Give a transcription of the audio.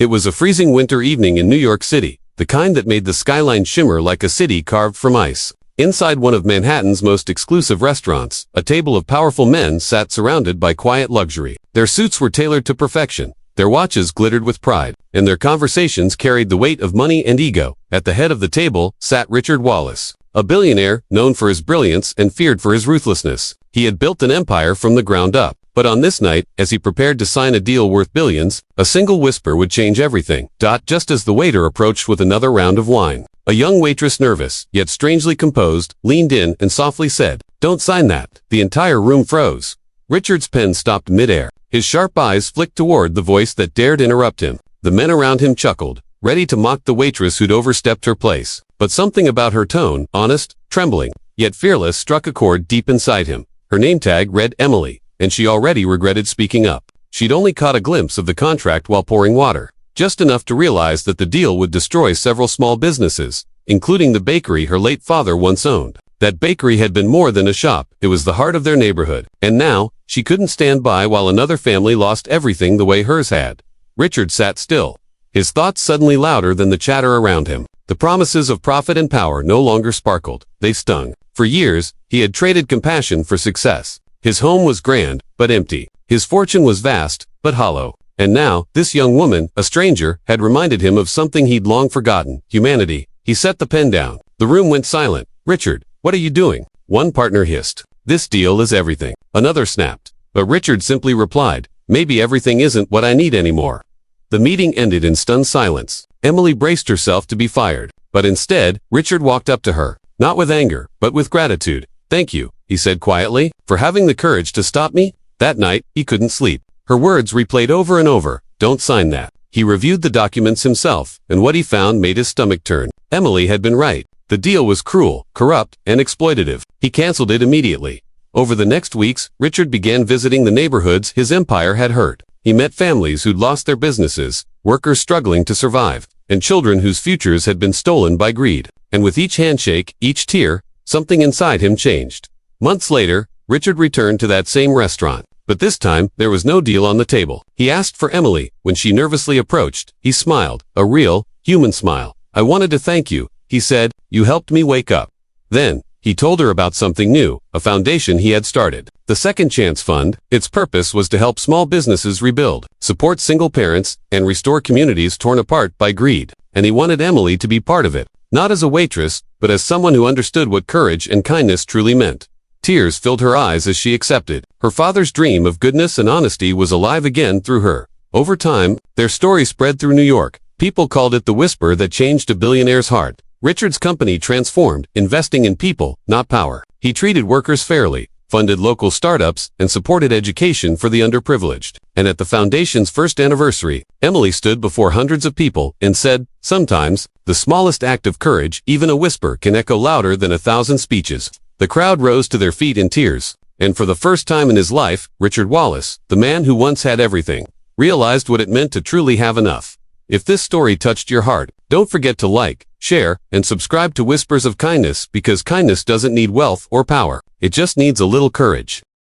It was a freezing winter evening in New York City, the kind that made the skyline shimmer like a city carved from ice. Inside one of Manhattan's most exclusive restaurants, a table of powerful men sat surrounded by quiet luxury. Their suits were tailored to perfection, their watches glittered with pride, and their conversations carried the weight of money and ego. At the head of the table sat Richard Wallace, a billionaire known for his brilliance and feared for his ruthlessness. He had built an empire from the ground up. But on this night, as he prepared to sign a deal worth billions, a single whisper would change everything. Just as the waiter approached with another round of wine, a young waitress, nervous, yet strangely composed, leaned in and softly said, "Don't sign that." The entire room froze. Richard's pen stopped midair. His sharp eyes flicked toward the voice that dared interrupt him. The men around him chuckled, ready to mock the waitress who'd overstepped her place. But something about her tone, honest, trembling, yet fearless, struck a chord deep inside him. Her name tag read Emily, and she already regretted speaking up. She'd only caught a glimpse of the contract while pouring water, just enough to realize that the deal would destroy several small businesses, including the bakery her late father once owned. That bakery had been more than a shop, it was the heart of their neighborhood. And now, she couldn't stand by while another family lost everything the way hers had. Richard sat still, his thoughts suddenly louder than the chatter around him. The promises of profit and power no longer sparkled, they stung. For years, he had traded compassion for success. His home was grand, but empty. His fortune was vast, but hollow. And now, this young woman, a stranger, had reminded him of something he'd long forgotten: humanity. He set the pen down. The room went silent. "Richard, what are you doing?" One partner hissed, "This deal is everything." Another snapped. But Richard simply replied, "Maybe everything isn't what I need anymore." The meeting ended in stunned silence. Emily braced herself to be fired. But instead, Richard walked up to her, not with anger, but with gratitude. "Thank you," he said quietly, "for having the courage to stop me." That night, he couldn't sleep. Her words replayed over and over, "Don't sign that." He reviewed the documents himself, and what he found made his stomach turn. Emily had been right. The deal was cruel, corrupt, and exploitative. He canceled it immediately. Over the next weeks, Richard began visiting the neighborhoods his empire had hurt. He met families who'd lost their businesses, workers struggling to survive, and children whose futures had been stolen by greed. And with each handshake, each tear, something inside him changed. Months later, Richard returned to that same restaurant. But this time, there was no deal on the table. He asked for Emily. When she nervously approached, he smiled, a real, human smile. "I wanted to thank you," he said. "You helped me wake up." Then, he told her about something new, a foundation he had started. The Second Chance Fund. Its purpose was to help small businesses rebuild, support single parents, and restore communities torn apart by greed. And he wanted Emily to be part of it. Not as a waitress, but as someone who understood what courage and kindness truly meant. Tears filled her eyes as she accepted. Her father's dream of goodness and honesty was alive again through her. Over time, their story spread through New York. People called it the whisper that changed a billionaire's heart. Richard's company transformed, investing in people, not power. He treated workers fairly, funded local startups, and supported education for the underprivileged. And at the foundation's first anniversary, Emily stood before hundreds of people and said, "Sometimes, the smallest act of courage, even a whisper, can echo louder than 1,000 speeches." The crowd rose to their feet in tears. And for the first time in his life, Richard Wallace, the man who once had everything, realized what it meant to truly have enough. If this story touched your heart, don't forget to like, share, and subscribe to Whispers of Kindness, because kindness doesn't need wealth or power. It just needs a little courage.